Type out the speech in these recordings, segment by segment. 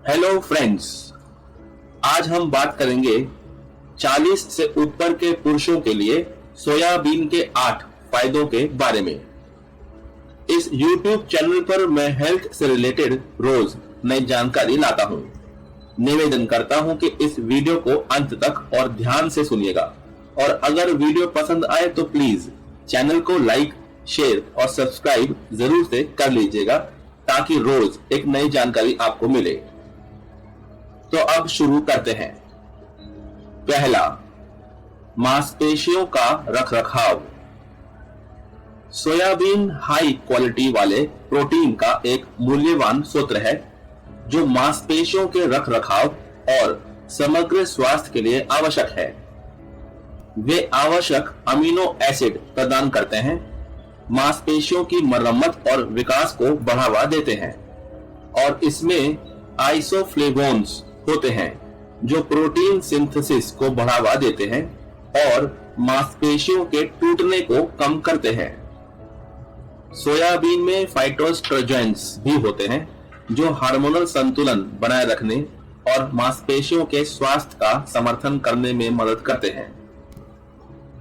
Hello friends, आज हम बात करेंगे 40 से ऊपर के पुरुषों के लिए सोयाबीन के 8 फायदों के बारे में। इस YouTube चैनल पर मैं हेल्थ से रिलेटेड रोज नई जानकारी लाता हूं। निवेदन करता हूं कि इस वीडियो को अंत तक और ध्यान से सुनिएगा और अगर वीडियो पसंद आए तो प्लीज चैनल को लाइक, शेयर और सब्सक्राइब जरूर से कर लीजिएगा ताकि रोज एक नई जानकारी आपको मिले। तो अब शुरू करते हैं। पहला, मांसपेशियों का रखरखाव। सोयाबीन हाई क्वालिटी वाले प्रोटीन का एक मूल्यवान स्रोत है जो मांसपेशियों के रखरखाव और समग्र स्वास्थ्य के लिए आवश्यक है। वे आवश्यक अमीनो एसिड प्रदान करते हैं, मांसपेशियों की मरम्मत और विकास को बढ़ावा देते हैं और इसमें आइसोफ्लेवोन्स होते हैं जो प्रोटीन सिंथेसिस को बढ़ावा देते हैं और मांसपेशियों के टूटने को कम करते हैं। सोयाबीन में फाइटोस्ट्रोजेंस भी होते हैं जो हार्मोनल संतुलन बनाए रखने और मांसपेशियों के स्वास्थ्य का समर्थन करने में मदद करते हैं।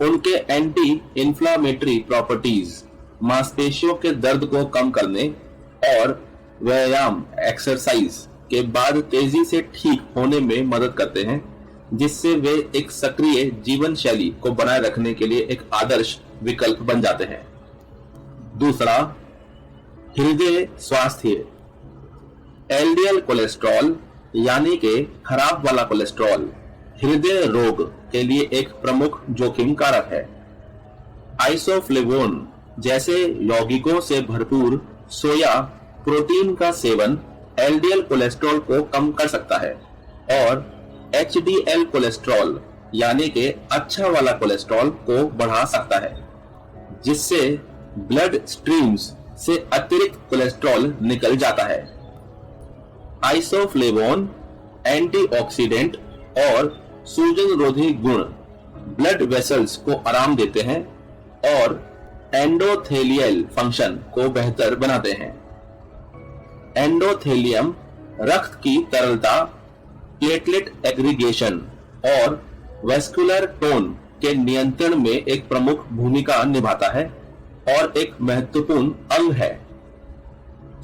उनके एंटी इंफ्लेमेटरी प्रॉपर्टीज मांसपेशियों के दर्द को कम करने और व्यायाम एक्सरसाइज के बाद तेजी से ठीक होने में मदद करते हैं, जिससे वे एक सक्रिय जीवन शैली को बनाए रखने के लिए एक आदर्श विकल्प बन जाते हैं। दूसरा, हृदय स्वास्थ्य। एलडीएल कोलेस्ट्रॉल यानी कि खराब वाला कोलेस्ट्रॉल हृदय रोग के लिए एक प्रमुख जोखिम कारक है। आइसोफ्लेवोन जैसे यौगिकों से भरपूर सोया प्रोटीन का सेवन एलडीएल कोलेस्ट्रॉल को कम कर सकता है और एचडीएल कोलेस्ट्रॉल यानी कि अच्छा वाला कोलेस्ट्रॉल को बढ़ा सकता है, जिससे ब्लड स्ट्रीम्स से अतिरिक्त कोलेस्ट्रॉल निकल जाता है। आइसोफ्लेवोन एंटीऑक्सीडेंट और सूजन रोधी गुण ब्लड वेसल्स को आराम देते हैं और एंडोथेलियल फंक्शन को बेहतर बनाते हैं। एंडोथेलियम रक्त की तरलता, प्लेटलेट एग्रीगेशन और वेस्कुलर टोन के नियंत्रण में एक प्रमुख भूमिका निभाता है और एक महत्वपूर्ण अंग है।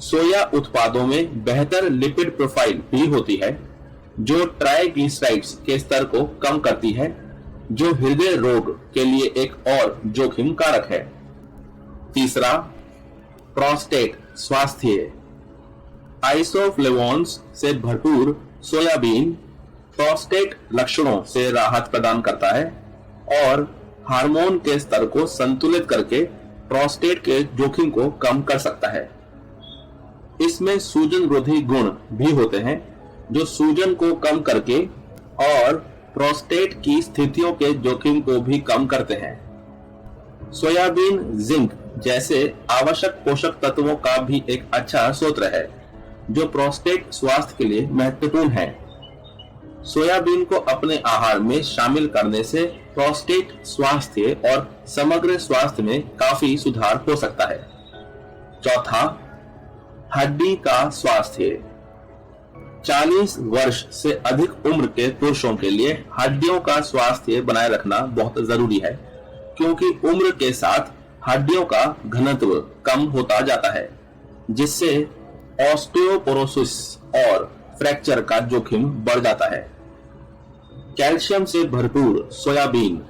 सोया उत्पादों में बेहतर लिपिड प्रोफाइल भी होती है जो ट्राइग्लिसराइड्स के स्तर को कम करती है, जो हृदय रोग के लिए एक और जोखिम कारक है। तीसरा, प्रोस्टेट स्वास्थ्य। आइसोफ्लेवोन्स से भरपूर सोयाबीन प्रोस्टेट लक्षणों से राहत प्रदान करता है और हार्मोन के स्तर को संतुलित करके प्रोस्टेट के जोखिम को कम कर सकता है। इसमें सूजन रोधी गुण भी होते हैं जो सूजन को कम करके और प्रोस्टेट की स्थितियों के जोखिम को भी कम करते हैं। सोयाबीन जिंक जैसे आवश्यक पोषक तत्वों का भी एक अच्छा स्रोत है जो प्रोस्टेट स्वास्थ्य के लिए महत्वपूर्ण है। सोयाबीन को अपने आहार में शामिल करने से प्रोस्टेट स्वास्थ्य और समग्र स्वास्थ्य में काफी सुधार हो सकता है। चौथा, हड्डी का स्वास्थ्य। 40 वर्ष से अधिक उम्र के पुरुषों के लिए हड्डियों का स्वास्थ्य बनाए रखना बहुत जरूरी है, क्योंकि उम्र के साथ हड्डियों का घनत्व कम होता जाता है, जिससे ऑस्टियोपोरोसिस और फ्रैक्चर का जोखिम बढ़ जाता है। कैल्शियम से भरपूर सोयाबीन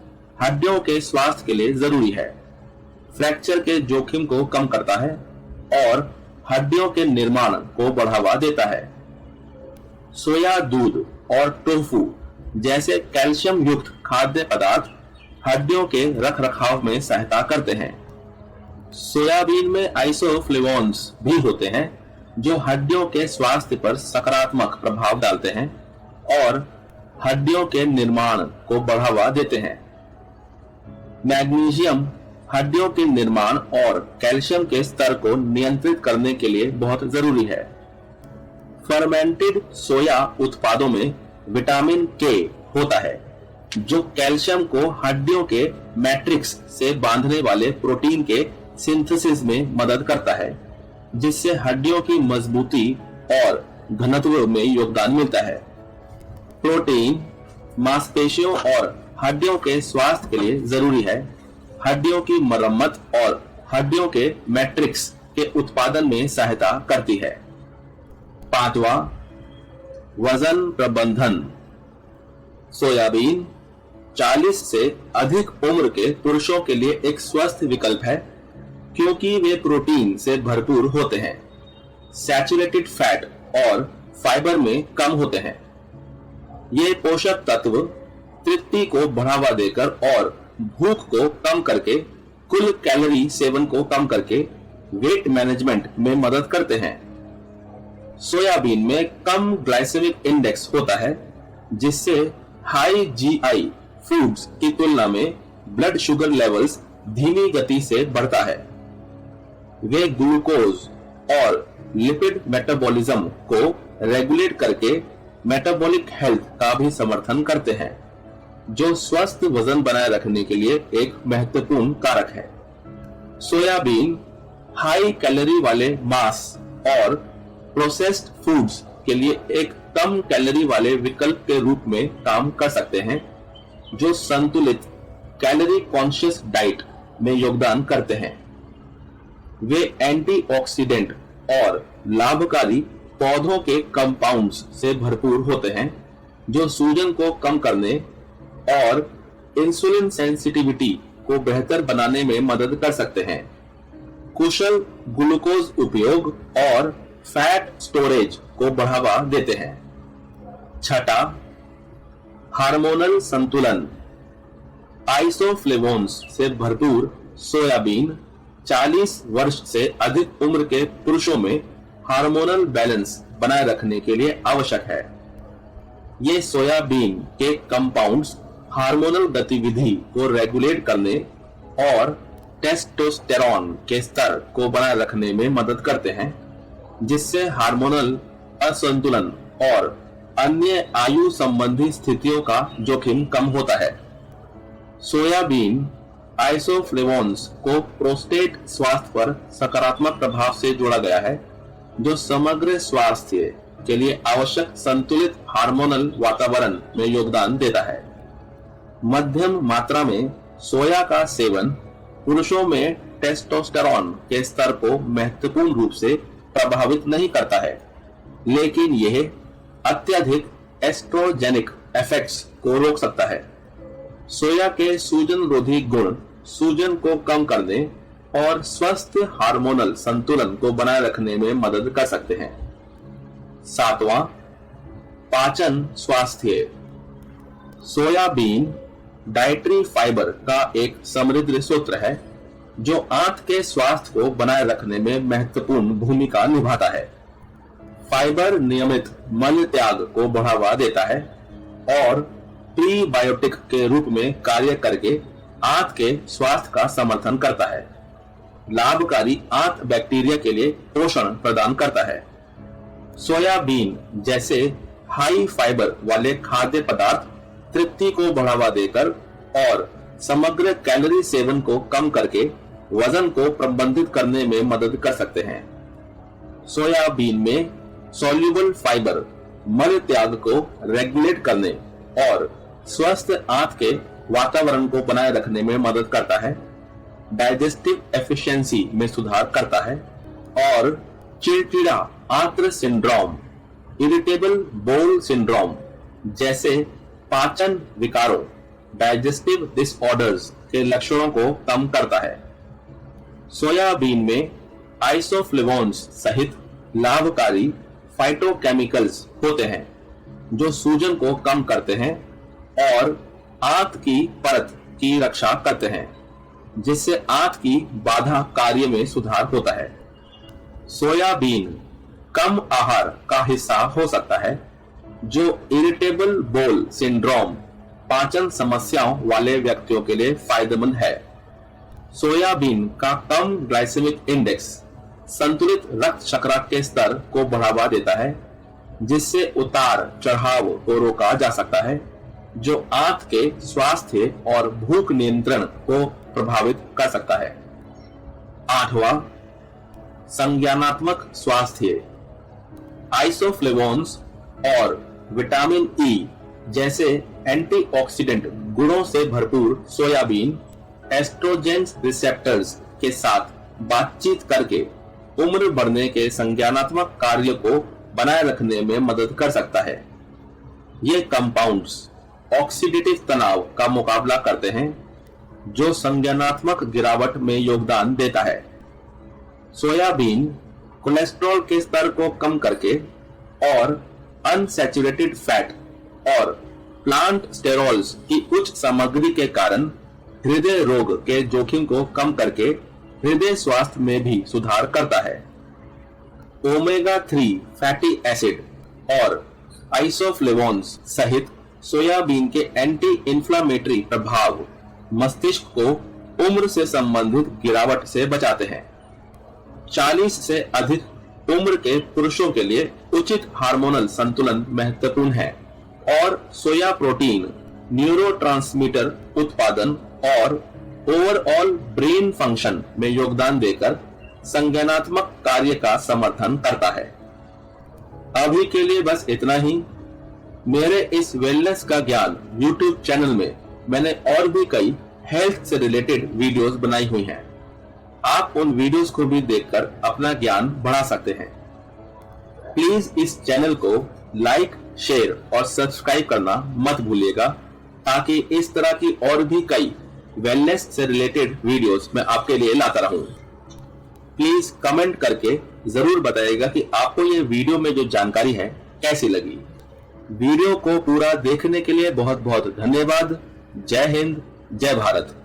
हड्डियों के स्वास्थ्य के लिए जरूरी है, फ्रैक्चर के जोखिम को कम करता है और हड्डियों के निर्माण को बढ़ावा देता है। सोया दूध और टोफू जैसे कैल्शियम युक्त खाद्य पदार्थ हड्डियों के रखरखाव में सहायता करते हैं। सोयाबीन में आइसोफ्लेवोन्स भी होते हैं जो हड्डियों के स्वास्थ्य पर सकारात्मक प्रभाव डालते हैं और हड्डियों के निर्माण को बढ़ावा देते हैं। मैग्नीशियम हड्डियों के निर्माण और कैल्शियम के स्तर को नियंत्रित करने के लिए बहुत जरूरी है। फर्मेंटेड सोया उत्पादों में विटामिन के होता है जो कैल्शियम को हड्डियों के मैट्रिक्स से बांधने वाले प्रोटीन के सिंथेसिस में मदद करता है, जिससे हड्डियों की मजबूती और घनत्व में योगदान मिलता है। प्रोटीन मांसपेशियों और हड्डियों के स्वास्थ्य के लिए जरूरी है। हड्डियों की मरम्मत और हड्डियों के मैट्रिक्स के उत्पादन में सहायता करती है। पांचवा, वजन प्रबंधन। सोयाबीन 40 से अधिक उम्र के पुरुषों के लिए एक स्वस्थ विकल्प है, क्योंकि वे प्रोटीन से भरपूर होते हैं, सैचुरेटेड फैट और फाइबर में कम होते हैं। ये पोषक तत्व तृप्ति को बढ़ावा देकर और भूख को कम करके कुल कैलोरी सेवन को कम करके वेट मैनेजमेंट में मदद करते हैं। सोयाबीन में कम ग्लाइसेमिक इंडेक्स होता है, जिससे हाई जीआई फूड्स की तुलना में ब्लड शुगर लेवल्स धीमी गति से बढ़ता है। वे ग्लूकोज और लिपिड मेटाबॉलिज्म को रेगुलेट करके मेटाबॉलिक हेल्थ का भी समर्थन करते हैं, जो स्वस्थ वजन बनाए रखने के लिए एक महत्वपूर्ण कारक है। सोयाबीन हाई कैलोरी वाले मांस और प्रोसेस्ड फूड्स के लिए एक कम कैलोरी वाले विकल्प के रूप में काम कर सकते हैं, जो संतुलित कैलोरी कॉन्शियस डाइट में योगदान करते हैं। वे एंटीऑक्सीडेंट और लाभकारी पौधों के कंपाउंड्स से भरपूर होते हैं, जो सूजन को कम करने और इंसुलिन सेंसिटिविटी को बेहतर बनाने में मदद कर सकते हैं। कुशल ग्लूकोज उपयोग और फैट स्टोरेज को बढ़ावा देते हैं। छठा, हार्मोनल संतुलन। आइसोफ्लेवोन्स से भरपूर सोयाबीन 40 वर्ष से अधिक उम्र के पुरुषों में हार्मोनल बैलेंस बनाए रखने के लिए आवश्यक है। ये सोयाबीन के कंपाउंड्स हार्मोनल गतिविधि को रेगुलेट करने और टेस्टोस्टेरॉन के स्तर को बनाए रखने में मदद करते हैं, जिससे हार्मोनल असंतुलन और अन्य आयु संबंधी स्थितियों का जोखिम कम होता है। सोयाबीन आइसोफ्लेवोन्स को प्रोस्टेट स्वास्थ्य पर सकारात्मक प्रभाव से जोड़ा गया है, जो समग्र स्वास्थ्य के लिए आवश्यक संतुलित हार्मोनल वातावरण में योगदान देता है। मध्यम मात्रा में सोया का सेवन पुरुषों में टेस्टोस्टेरॉन के स्तर को महत्वपूर्ण रूप से प्रभावित नहीं करता है, लेकिन यह अत्यधिक एस्ट्रोजेनिक इफेक्ट्स को रोक सकता है। सोया के सूजन रोधी गुण सूजन को कम करने और स्वस्थ हार्मोनल संतुलन को बनाए रखने में मदद कर सकते हैं। सातवां, पाचन स्वास्थ्य। सोयाबीन डाइटरी फाइबर का एक समृद्ध स्रोत है, जो आंत के स्वास्थ्य को बनाए रखने में महत्वपूर्ण भूमिका निभाता है। फाइबर नियमित मल त्याग को बढ़ावा देता है और प्रीबायोटिक के रूप में कार्य करके आंत के स्वास्थ्य का समर्थन करता है। लाभकारी आंत बैक्टीरिया के लिए पोषण प्रदान करता है। सोयाबीन जैसे हाई फाइबर वाले खाद्य पदार्थ तृप्ति को बढ़ावा देकर और समग्र कैलोरी सेवन को कम करके वजन को प्रबंधित करने में मदद कर सकते हैं। सोयाबीन में सॉल्युबल फाइबर मल त्याग को रेगुलेट करने और स्वस्थ आंत के वातावरण को बनाए रखने में मदद करता है, डाइजेस्टिव एफिशिएंसी में सुधार करता है और चिड़चिड़ा आंत्र सिंड्रोम, इरिटेबल बोल सिंड्रोम जैसे पाचन विकारों, डाइजेस्टिव डिसऑर्डर्स के लक्षणों को कम करता है। सोयाबीन में आइसोफ्लेवोन्स सहित लाभकारी फाइटोकेमिकल्स होते हैं, जो सूजन को कम करते हैं और आंत की परत की रक्षा करते हैं, जिससे आंत की बाधा कार्य में सुधार होता है। सोयाबीन कम आहार का हिस्सा हो सकता है, जो इरिटेबल बोल सिंड्रोम, पाचन समस्याओं वाले व्यक्तियों के लिए फायदेमंद है। सोयाबीन का कम ग्लाइसेमिक इंडेक्स संतुलित रक्त शर्करा के स्तर को बढ़ावा देता है, जिससे उतार चढ़ाव को रोका जा सकता है, जो आंत के स्वास्थ्य और भूख नियंत्रण को प्रभावित कर सकता है। आठवां, संज्ञानात्मक स्वास्थ्य। आइसोफ्लेवोन्स और विटामिन ई जैसे एंटीऑक्सीडेंट गुणों से भरपूर सोयाबीन एस्ट्रोजेन रिसेप्टर्स के साथ बातचीत करके उम्र बढ़ने के संज्ञानात्मक कार्य को बनाए रखने में मदद कर सकता है। ये कंपाउंड्स ऑक्सीडेटिव तनाव का मुकाबला करते हैं जो संज्ञानात्मक गिरावट में योगदान देता है। सोयाबीन कोलेस्ट्रॉल के स्तर को कम करके और अनसैचुरेटेड फैट और प्लांट स्टेरॉल्स की उच्च सामग्री के कारण हृदय रोग के जोखिम को कम करके हृदय स्वास्थ्य में भी सुधार करता है। ओमेगा 3 फैटी एसिड और आइसोफ्लेवोन्स सहित सोयाबीन के एंटी इंफ्लेमेटरी प्रभाव मस्तिष्क को उम्र से संबंधित गिरावट से बचाते हैं। 40 से अधिक उम्र के पुरुषों के लिए उचित हार्मोनल संतुलन महत्वपूर्ण है और सोया प्रोटीन न्यूरोट्रांसमीटर उत्पादन और ओवरऑल ब्रेन फंक्शन में योगदान देकर संज्ञानात्मक कार्य का समर्थन करता है। अभी के लिए बस इतना ही। मेरे इस वेलनेस का ज्ञान YouTube चैनल में मैंने और भी कई हेल्थ से रिलेटेड वीडियोस बनाई हुई हैं। आप उन वीडियोस को भी देखकर अपना ज्ञान बढ़ा सकते हैं। प्लीज इस चैनल को लाइक, शेयर और सब्सक्राइब करना मत भूलिएगा ताकि इस तरह की और भी कई वेलनेस से रिलेटेड वीडियोस मैं आपके लिए लाता रहूं। प्लीज कमेंट करके जरूर बताइएगा कि आपको ये वीडियो में जो जानकारी है कैसी लगी। वीडियो को पूरा देखने के लिए बहुत बहुत धन्यवाद। जय हिंद, जय भारत।